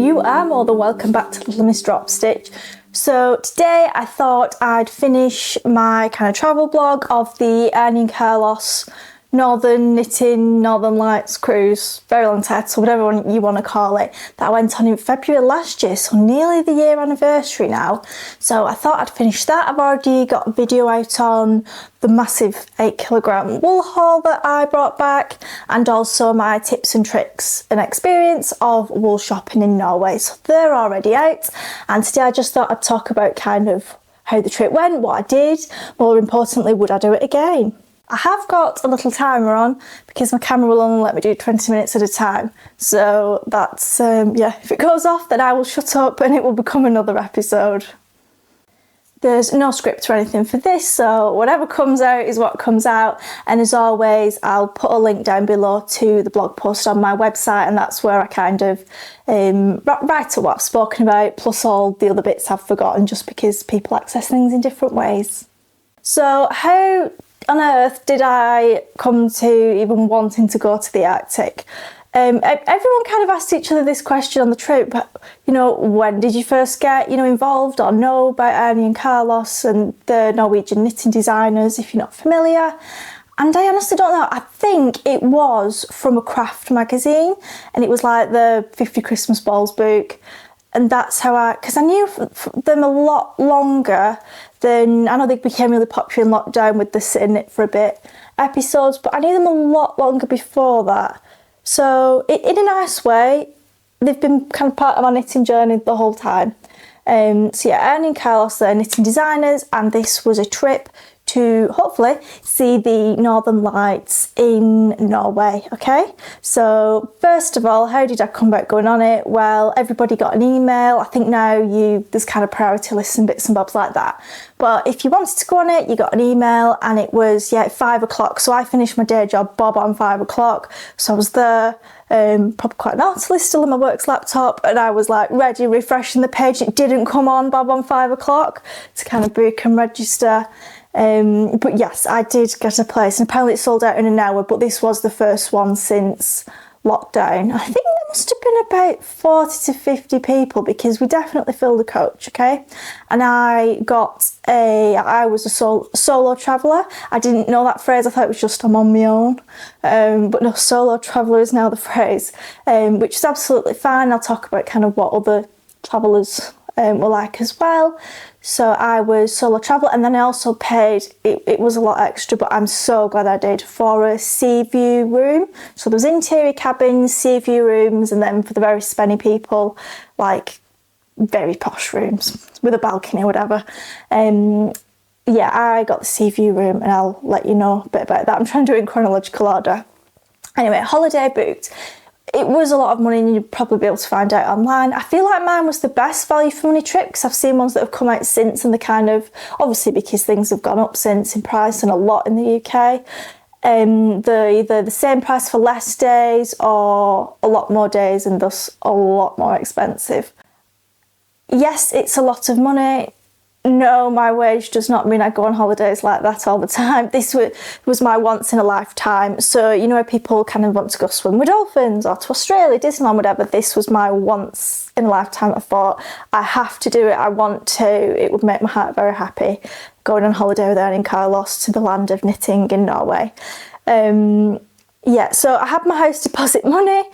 You are more than welcome back to Little Miss Drop Stitch. So today I thought I'd finish my kind of travel blog of the Arne Carlos Northern Knitting Northern Lights cruise, very long title, whatever you want to call it, that I went on in February last year, so nearly the year anniversary now. So I thought I'd finish that. I've already got a video out on the massive 8kg wool haul that I brought back, and also my tips and tricks and experience of wool shopping in Norway. So they're already out, and today I just thought I'd talk about kind of how the trip went, what I did, more importantly, would I do it again? I have got a little timer on because my camera will only let me do 20 minutes at a time. So that's, yeah, if it goes off then I will shut up and it will become another episode. There's no script or anything for this, so whatever comes out is what comes out. And as always, I'll put a link down below to the blog post on my website, and that's where I kind of write what I've spoken about, plus all the other bits I've forgotten, just because people access things in different ways. So how on earth did I come to even wanting to go to the Arctic? Everyone kind of asked each other this question on the trip, but when did you first get involved or know about Arne Carlos and the Norwegian knitting designers, if you're not familiar? And I honestly don't know. I think it was from a craft magazine, and it was like the 50 Christmas Balls book. And that's how because I knew them a lot longer than, I know they became really popular in lockdown with the Sit and Knit for a Bit episodes, but I knew them a lot longer before that. So in a nice way, they've been kind of part of my knitting journey the whole time. So yeah, Arne and Carlos, they're knitting designers, and this was a trip to hopefully see the Northern Lights in Norway, okay? So first of all, how did I come about going on it? Well, everybody got an email. I think now there's kind of priority lists and bits and bobs like that. But if you wanted to go on it, you got an email, and it was, at 5 o'clock. So I finished my day job bob on 5 o'clock. So I was there, probably quite naughty, still on my work's laptop, and I was like ready, refreshing the page. It didn't come on bob on 5 o'clock to kind of book and register. But yes, I did get a place, and apparently it sold out in an hour, but this was the first one since lockdown. I think there must have been about 40 to 50 people, because we definitely filled a coach, okay? And I was a solo traveller. I didn't know that phrase. I thought it was just I'm on my own. But no, solo traveller is now the phrase, which is absolutely fine. I'll talk about kind of what other travellers were like as well. So I was solo travel, and then I also paid, it was a lot extra, but I'm so glad I did, for a sea view room. So there was interior cabins, sea view rooms, and then for the very spenny people, like very posh rooms with a balcony or whatever. Yeah, I got the sea view room, and I'll let you know a bit about that. I'm trying to do it in chronological order. Anyway, holiday booked. It was a lot of money, and you'd probably be able to find out online. I feel like mine was the best value for money trip, because I've seen ones that have come out since, and they kind of, obviously because things have gone up since in price and a lot in the UK, they're either the same price for less days or a lot more days, and thus a lot more expensive. Yes, it's a lot of money. No, my wage does not mean I go on holidays like that all the time. This was my once in a lifetime. So, where people kind of want to go swim with dolphins or to Australia, Disneyland, whatever. This was my once in a lifetime. I thought, I have to do it. I want to. It would make my heart very happy going on holiday with Arne Carlos to the land of knitting in Norway. Yeah, so I had my house deposit money.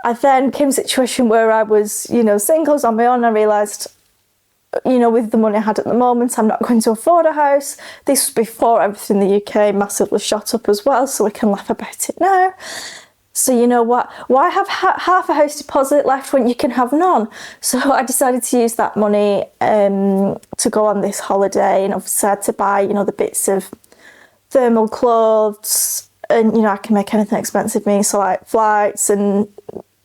I then came to a situation where I was, single, on my own. I realised, with the money I had at the moment, I'm not going to afford a house. This was before everything in the UK massively shot up as well, so we can laugh about it now. So you know what? Why have half a house deposit left when you can have none? So I decided to use that money to go on this holiday, and obviously I had to buy, the bits of thermal clothes, and I can make anything expensive me, so like flights and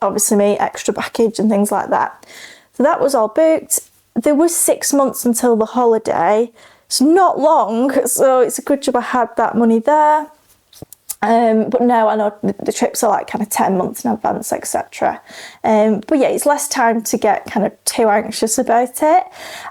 obviously me extra package and things like that. So that was all booked. There was 6 months until the holiday. It's not long, so it's a good job I had that money there. But now I know the trips are like kind of 10 months in advance, etc. But yeah, it's less time to get kind of too anxious about it.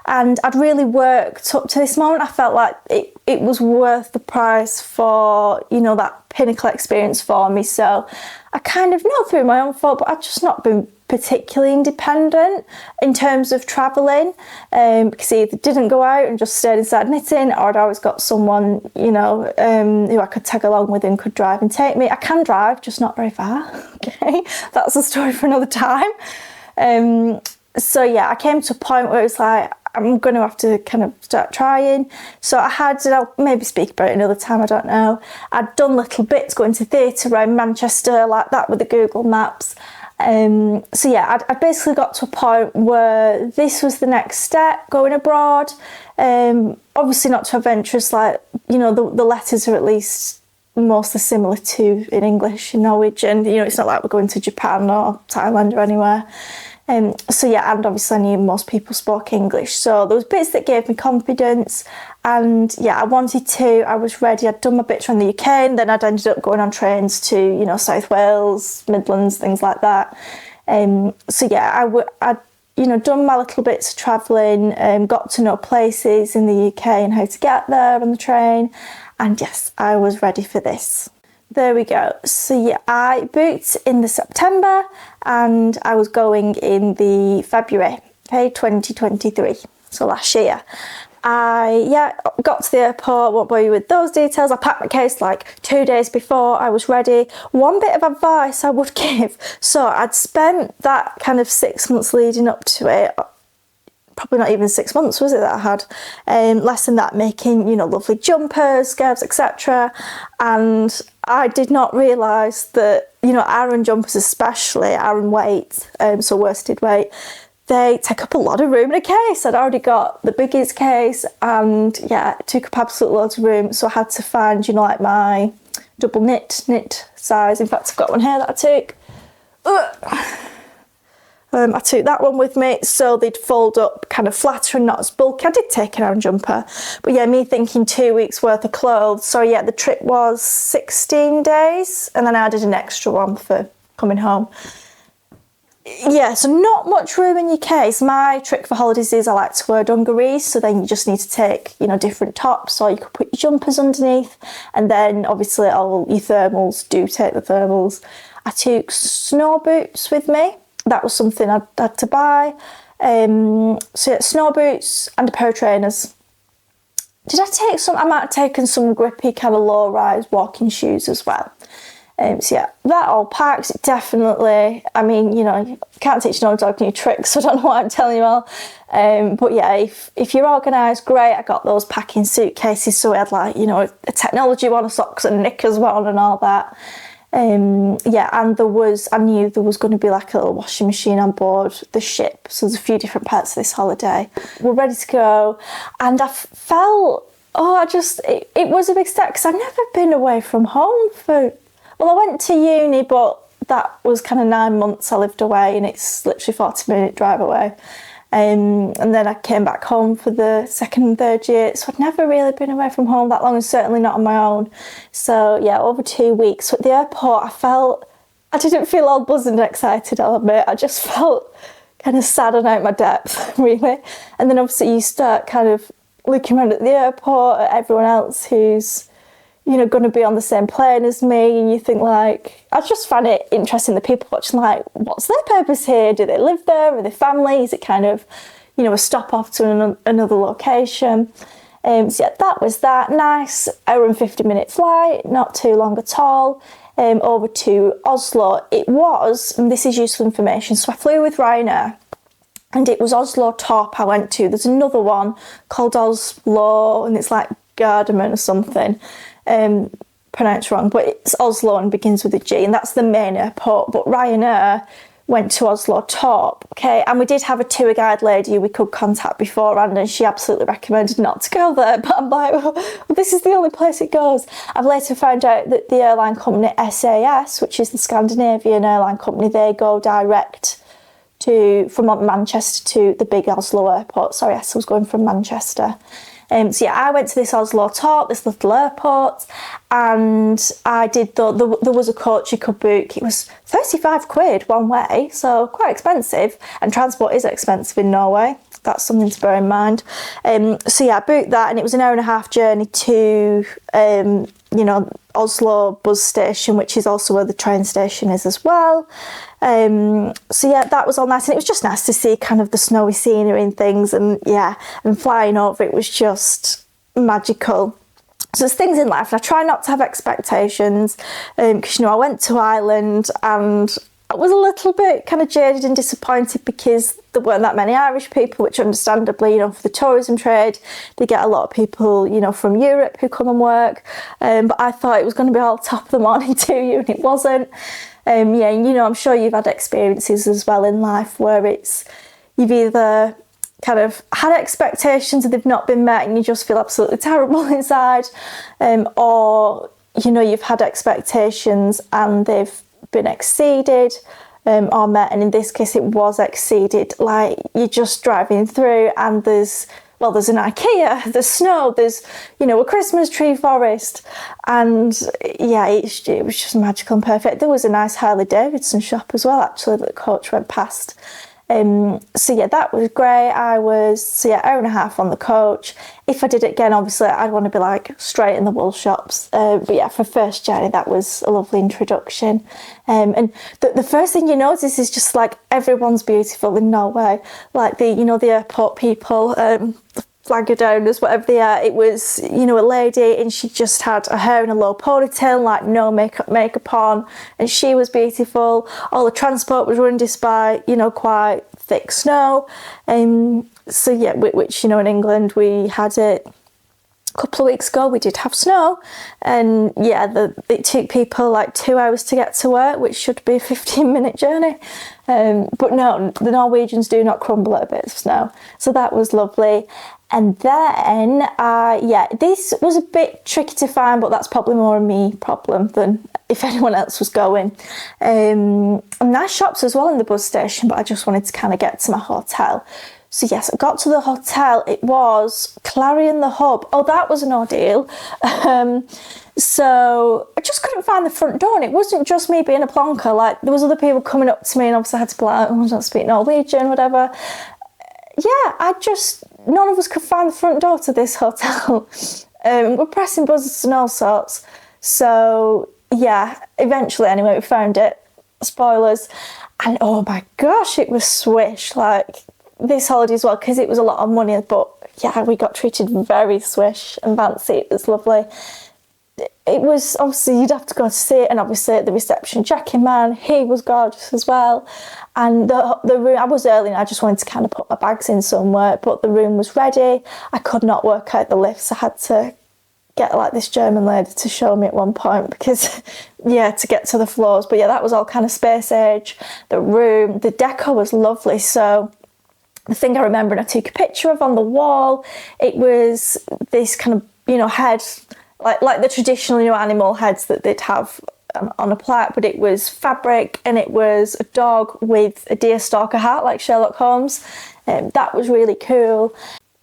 And I'd really worked up to this moment. I felt like it was worth the price for, that pinnacle experience for me. So I kind of, not through my own fault, but I've just not been particularly independent in terms of travelling, because I either didn't go out and just stayed inside knitting, or I'd always got someone, you know, who I could tag along with and could drive and take me. I can drive, just not very far. Okay, that's a story for another time. So yeah, I came to a point where it was like, I'm going to have to kind of start trying. So I had, and I'll maybe speak about it another time, I don't know. I'd done little bits going to theatre around Manchester like that with the Google Maps. So yeah, I'd basically got to a point where this was the next step, going abroad. Obviously not too adventurous, like, you know, the letters are at least mostly similar to in English in Norwegian. You know, it's not like we're going to Japan or Thailand or anywhere. So yeah, and obviously I knew most people spoke English, so there was bits that gave me confidence, and yeah, I was ready. I'd done my bits around the UK, and then I'd ended up going on trains to, you know, South Wales, Midlands, things like that. So yeah, I'd you know, done my little bits of travelling, got to know places in the UK and how to get there on the train, and yes, I was ready for this. There we go. So yeah, I booked in the September and I was going in the February, okay, 2023, so last year. I got to the airport, won't bore you with those details. I packed my case like 2 days before, I was ready. One bit of advice I would give, so I'd spent that kind of 6 months leading up to it, probably not even 6 months, was it, that I had less than that, making, you know, lovely jumpers, scarves, etc. And I did not realise that, you know, Aran jumpers, especially Aran weight, so worsted weight, they take up a lot of room in a case. I'd already got the biggest case, and yeah, it took up absolute loads of room, so I had to find, you know, like my double knit size. In fact, I've got one here that I took. I took that one with me, so they'd fold up kind of flatter and not as bulky. I did take an Aran jumper, but yeah, me thinking 2 weeks worth of clothes. So yeah, the trip was 16 days, and then I added an extra one for coming home. Yeah, so not much room in your case. My trick for holidays is I like to wear dungarees, so then you just need to take, you know, different tops, or you could put your jumpers underneath, and then obviously all your thermals, do take the thermals. I took snow boots with me. That was something I'd had to buy. So yeah, snow boots and a pair of trainers. Did I take some? I might have taken some grippy kind of low-rise walking shoes as well. So yeah, that all packed, definitely. I mean, you know, you can't teach no dog new tricks, so I don't know what I'm telling you all. But yeah, if you're organised, great. I got those packing suitcases, so we had like, you know, a technology one, a socks and knickers one and all that. Yeah, and I knew there was going to be like a little washing machine on board the ship, so there's a few different parts of this holiday. We're ready to go, and I felt, it was a big step, because I've never been away from home I went to uni, but that was kind of 9 months I lived away, and it's literally 40-minute drive away. And then I came back home for the second and third year, so I'd never really been away from home that long, and certainly not on my own. So yeah, over 2 weeks. So at the airport, I didn't feel all buzzing and excited, I'll admit. I just felt kind of sad and out my depth, really. And then obviously you start kind of looking around at the airport at everyone else who's, you know, going to be on the same plane as me, and you think like, I just find it interesting, the people watching, like, what's their purpose here? Do they live there? Are they family? Is it kind of, you know, a stop off to another location? So yeah, that was that. Nice hour and 50-minute flight, not too long at all, over to Oslo. It was, and this is useful information, so I flew with Ryanair, and it was Oslo top I went to. There's another one called Oslo, and it's like Garderman or something. Pronounced wrong, but it's Oslo and begins with a G, and that's the main airport. But Ryanair went to Oslo top, okay, and we did have a tour guide lady we could contact beforehand, and she absolutely recommended not to go there, but I'm like, well, this is the only place it goes. I've later found out that the airline company SAS, which is the Scandinavian airline company, they go direct from Manchester to the big Oslo airport. Sorry, I was going from Manchester. So yeah, I went to this Oslo top, this little airport, and I did, there was a coach you could book. It was 35 quid one way, so quite expensive, and transport is expensive in Norway. That's something to bear in mind. So yeah, I booked that, and it was an hour and a half journey to you know, Oslo bus station, which is also where the train station is as well. So yeah, that was all nice, and it was just nice to see kind of the snowy scenery and things, and yeah, and flying over it was just magical. So there's things in life, and I try not to have expectations, because, you know, I went to Ireland and I was a little bit kind of jaded and disappointed because there weren't that many Irish people, which understandably, you know, for the tourism trade, they get a lot of people, you know, from Europe who come and work. But I thought it was going to be all top of the morning to you, and it wasn't. Yeah, you know, I'm sure you've had experiences as well in life where you've either kind of had expectations and they've not been met and you just feel absolutely terrible inside, or, you know, you've had expectations and they've been exceeded, or met, and in this case it was exceeded. Like, you're just driving through and there's an IKEA, there's snow, there's, you know, a Christmas tree forest, and yeah, it was just magical and perfect. There was a nice Harley Davidson shop as well, actually, that the coach went past. So yeah, that was great. I was, hour and a half on the coach. If I did it again, obviously I'd want to be like straight in the wool shops, but yeah, for first journey that was a lovely introduction. And the first thing you notice is just like everyone's beautiful in Norway, like the airport people, flag owners, whatever they are. It was, you know, a lady, and she just had her hair in a low ponytail, like no makeup on, and she was beautiful. All the transport was running despite, you know, quite thick snow. So yeah, which, you know, in England we had it a couple of weeks ago, we did have snow, and yeah, it took people like 2 hours to get to work, which should be a 15-minute journey. But no, the Norwegians do not crumble at a bit of snow, so that was lovely. And then, this was a bit tricky to find, but that's probably more a me problem than if anyone else was going. And nice shops as well in the bus station, but I just wanted to kind of get to my hotel. So yes, I got to the hotel. It was Clarion the Hub. Oh, that was an ordeal. So I just couldn't find the front door, and it wasn't just me being a plonker. Like, there was other people coming up to me, and obviously I had to be like, oh, I don't speak Norwegian, whatever. Yeah, none of us could find the front door to this hotel. We're pressing buzzers and all sorts. So yeah, eventually anyway, we found it. Spoilers. And oh my gosh, it was swish. Like, this holiday as well, because it was a lot of money, but yeah, we got treated very swish and fancy. It was lovely. It was, obviously, you'd have to go to see it, and obviously at the reception, Jackie Man, he was gorgeous as well. And the room, I was early and I just wanted to kind of put my bags in somewhere, but the room was ready. I could not work out the lifts. I had to get like this German lady to show me at one point, because yeah, to get to the floors. But yeah, that was all kind of space age. The room, the decor was lovely. So the thing I remember, and I took a picture of on the wall, it was this kind of, you know, head, like the traditional, you know, animal heads that they'd have on a plaque, but it was fabric, and it was a dog with a deerstalker hat, like Sherlock Holmes. That was really cool.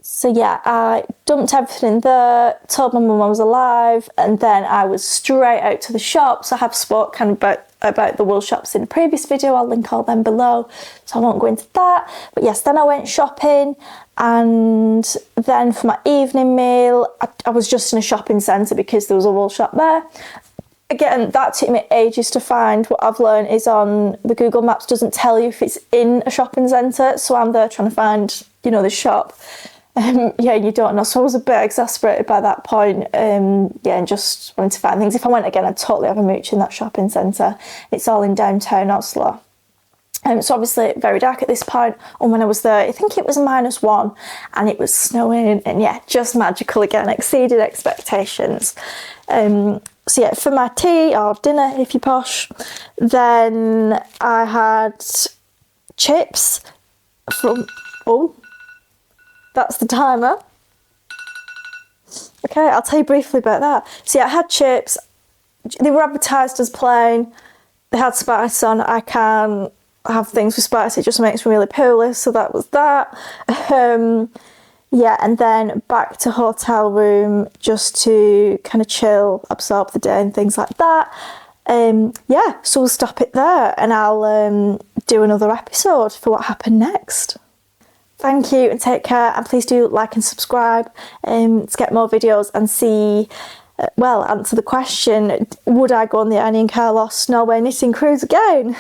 So yeah, I dumped everything in there, told my mum I was alive, and then I was straight out to the shops. I have spoke kind of about the wool shops in a previous video. I'll link all them below, so I won't go into that. But yes, then I went shopping, and then for my evening meal, I was just in a shopping centre because there was a wool shop there. Again, that took me ages to find. What I've learned is on the Google Maps doesn't tell you if it's in a shopping centre, so I'm there trying to find, you know, the shop. Yeah, you don't know. So I was a bit exasperated by that point. And just wanted to find things. If I went again, I'd totally have a mooch in that shopping centre. It's all in downtown Oslo. So obviously very dark at this point. And when I was there, I think it was -1 and it was snowing, and yeah, just magical again, exceeded expectations. So yeah, for my tea or dinner, if you're posh, then I had chips from, that's the timer. Okay, I'll tell you briefly about that. So yeah, I had chips. They were advertised as plain. They had spice on. I can't have things with spice. It just makes me really poorly. So that was that. Yeah, and then back to hotel room just to kind of chill, absorb the day and things like that. Yeah, so we'll stop it there, and I'll do another episode for what happened next. Thank you and take care, and please do like and subscribe to get more videos and see well, answer the question, would I go on the Arne Carlos Norway knitting cruise again?